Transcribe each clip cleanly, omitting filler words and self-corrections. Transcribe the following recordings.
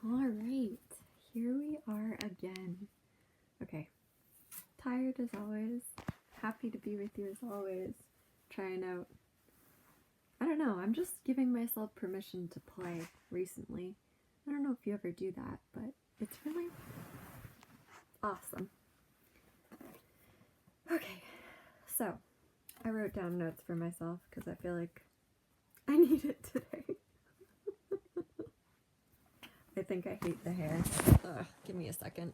All right, here we are again. Okay, tired as always, happy to be with you as always, trying out, I don't know, I'm just giving myself permission to play recently. I don't know if you ever do that, but it's really awesome. Okay, so I wrote down notes for myself because I feel like I need it today. I think I hate the hair. Ugh, give me a second.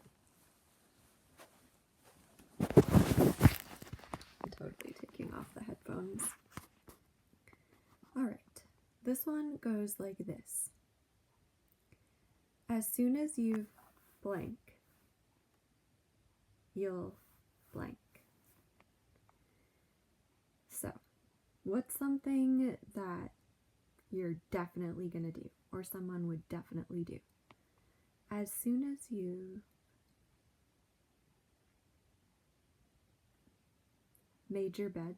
I'm totally taking off the headphones. Alright, this one goes like this. As soon as you blank, you'll blank. So, what's something that you're definitely gonna do, or someone would definitely do? As soon as you made your bed.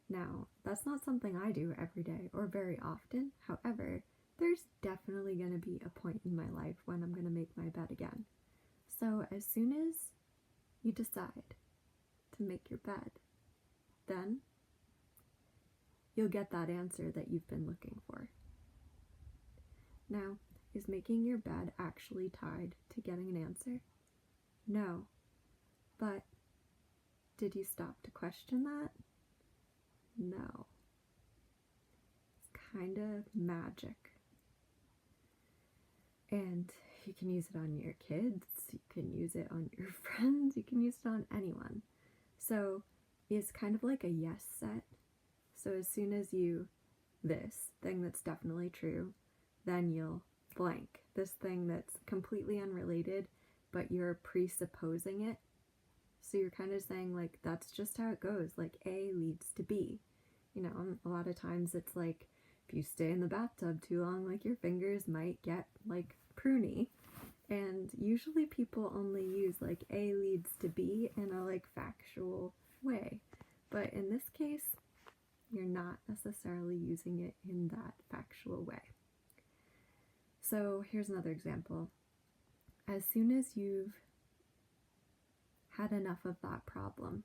Now, that's not something I do every day or very often. However, there's definitely going to be a point in my life when I'm going to make my bed again. So as soon as you decide to make your bed, then you'll get that answer that you've been looking for. Now, is making your bed actually tied to getting an answer? No. But did you stop to question that? No. It's kind of magic. And you can use it on your kids, you can use it on your friends, you can use it on anyone. So it's kind of like a yes set. So as soon as you, this thing that's definitely true, then you'll blank. This thing that's completely unrelated, but you're presupposing it. So you're kind of saying, like, that's just how it goes. Like, A leads to B. You know, a lot of times it's like, if you stay in the bathtub too long, like, your fingers might get, like, pruny. And usually people only use, like, A leads to B in a, like, factual way. But in this case, you're not necessarily using it in that factual way. So here's another example. As soon as you've had enough of that problem,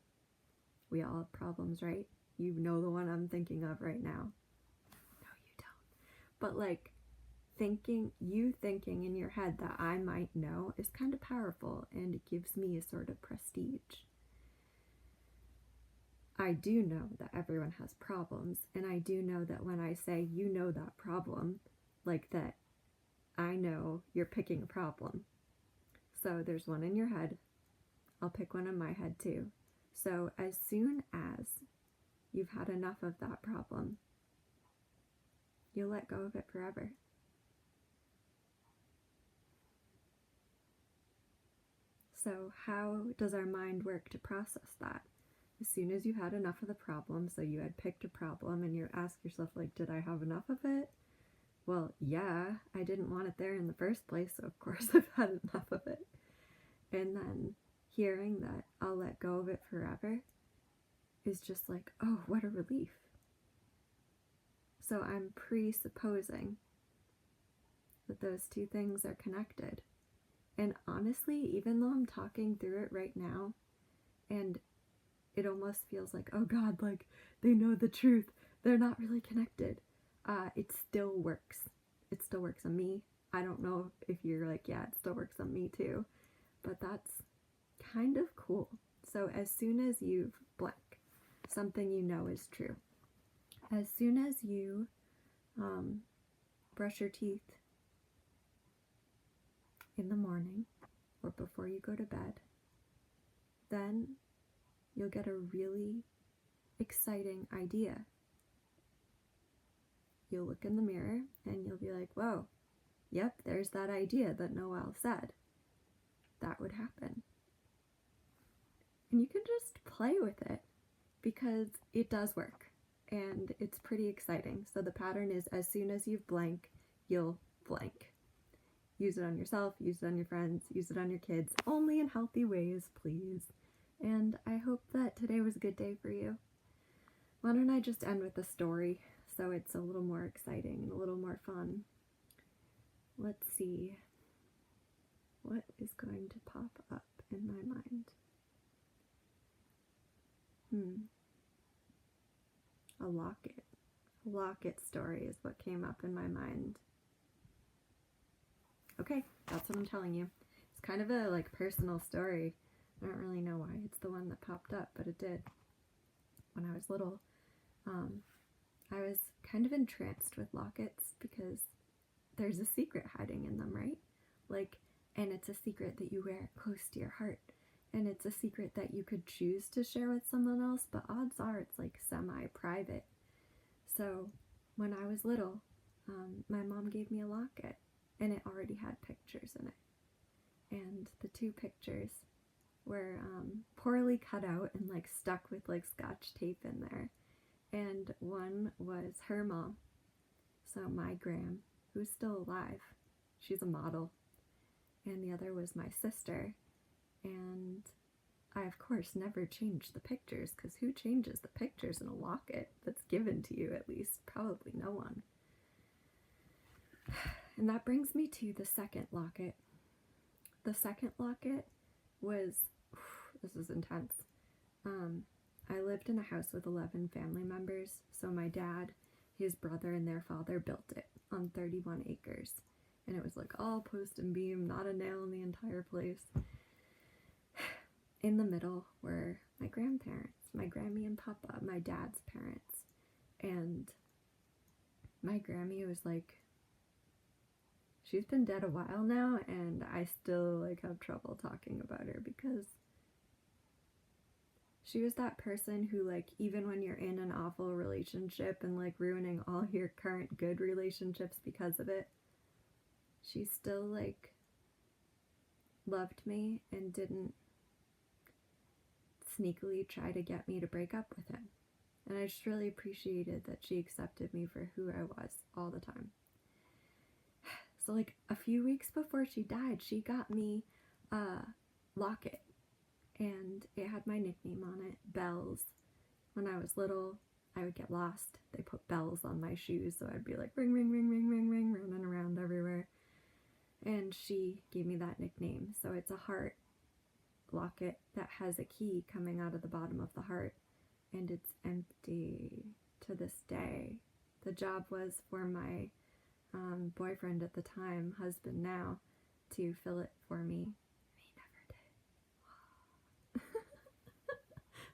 we all have problems, right? You know the one I'm thinking of right now. No, you don't. But like, thinking in your head that I might know is kind of powerful, and it gives me a sort of prestige. I do know that everyone has problems, and I do know that when I say you know that problem, like that, I know you're picking a problem. So there's one in your head. I'll pick one in my head too. So as soon as you've had enough of that problem, you'll let go of it forever. So how does our mind work to process that? As soon as you had enough of the problem, so you had picked a problem and you ask yourself, like, did I have enough of it? Well, yeah, I didn't want it there in the first place, so of course I've had enough of it. And then hearing that I'll let go of it forever is just like, oh, what a relief. So I'm presupposing that those two things are connected. And honestly, even though I'm talking through it right now, and it almost feels like, oh God, like they know the truth, they're not really connected, it still works. It still works on me. I don't know if you're like, yeah, it still works on me too, but that's kind of cool. So as soon as you've blank, something you know is true. As soon as you brush your teeth in the morning or before you go to bed, then you'll get a really exciting idea. You'll look in the mirror and you'll be like, whoa, yep, there's that idea that Noelle said. That would happen. And you can just play with it because it does work and it's pretty exciting. So the pattern is, as soon as you blank, you'll blank. Use it on yourself, use it on your friends, use it on your kids, only in healthy ways, please. And I hope that today was a good day for you. Why don't I just end with a story so it's a little more exciting and a little more fun? let's see what is going to pop up in my mind. A locket. A locket story is what came up in my mind. Okay, that's what I'm telling you. It's kind of a personal story. I don't really know why it's the one that popped up, but it did. When I was little, I was kind of entranced with lockets because there's a secret hiding in them, right? And it's a secret that you wear close to your heart. And it's a secret that you could choose to share with someone else, but odds are it's semi-private. So when I was little, my mom gave me a locket, and it already had pictures in it. And the 2 pictures were poorly cut out and stuck with scotch tape in there. And one was her mom, so my gram, who's still alive. She's a model. And the other was my sister. And I, of course, never changed the pictures, because who changes the pictures in a locket that's given to you, at least? Probably no one. And that brings me to the second locket. The second locket was, this is intense. I lived in a house with 11 family members, so my dad, his brother, and their father built it on 31 acres. And it was all post and beam, not a nail in the entire place. In the middle were my grandparents, my Grammy and Papa, my dad's parents. And my Grammy was she's been dead a while now, and I still have trouble talking about her because she was that person who even when you're in an awful relationship and ruining all your current good relationships because of it, she still loved me and didn't sneakily try to get me to break up with him. And I just really appreciated that she accepted me for who I was all the time. So a few weeks before she died, she got me a locket, and it had my nickname on it, Bells. When I was little, I would get lost. They put bells on my shoes, so I'd be ring, ring, ring, ring, ring, ring, running around everywhere. And she gave me that nickname. So it's a heart locket that has a key coming out of the bottom of the heart, and it's empty to this day. The job was for my boyfriend at the time, husband now, to fill it for me. He never did.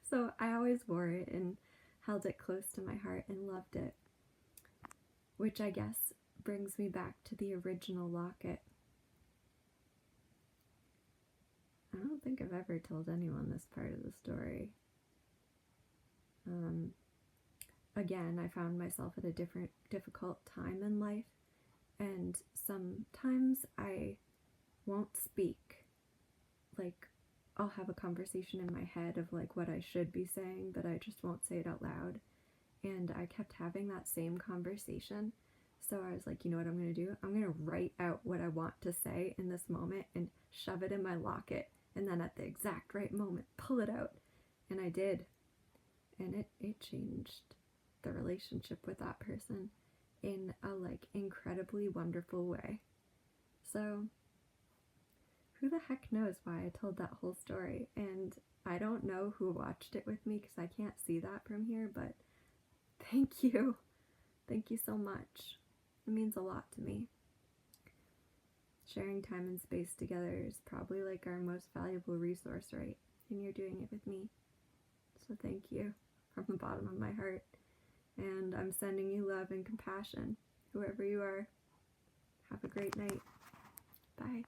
So I always wore it and held it close to my heart and loved it, which I guess brings me back to the original locket. I don't think I've ever told anyone this part of the story. Again, I found myself at a difficult time in life, and sometimes I won't speak. I'll have a conversation in my head of what I should be saying, but I just won't say it out loud. And I kept having that same conversation. So I was you know what I'm going to do? I'm going to write out what I want to say in this moment and shove it in my locket. And then at the exact right moment, pull it out. And I did. And it changed the relationship with that person in a incredibly wonderful way. So who the heck knows why I told that whole story? And I don't know who watched it with me because I can't see that from here, but thank you. Thank you so much. It means a lot to me. Sharing time and space together is probably our most valuable resource, right? And you're doing it with me. So thank you from the bottom of my heart. And I'm sending you love and compassion, whoever you are. Have a great night. Bye.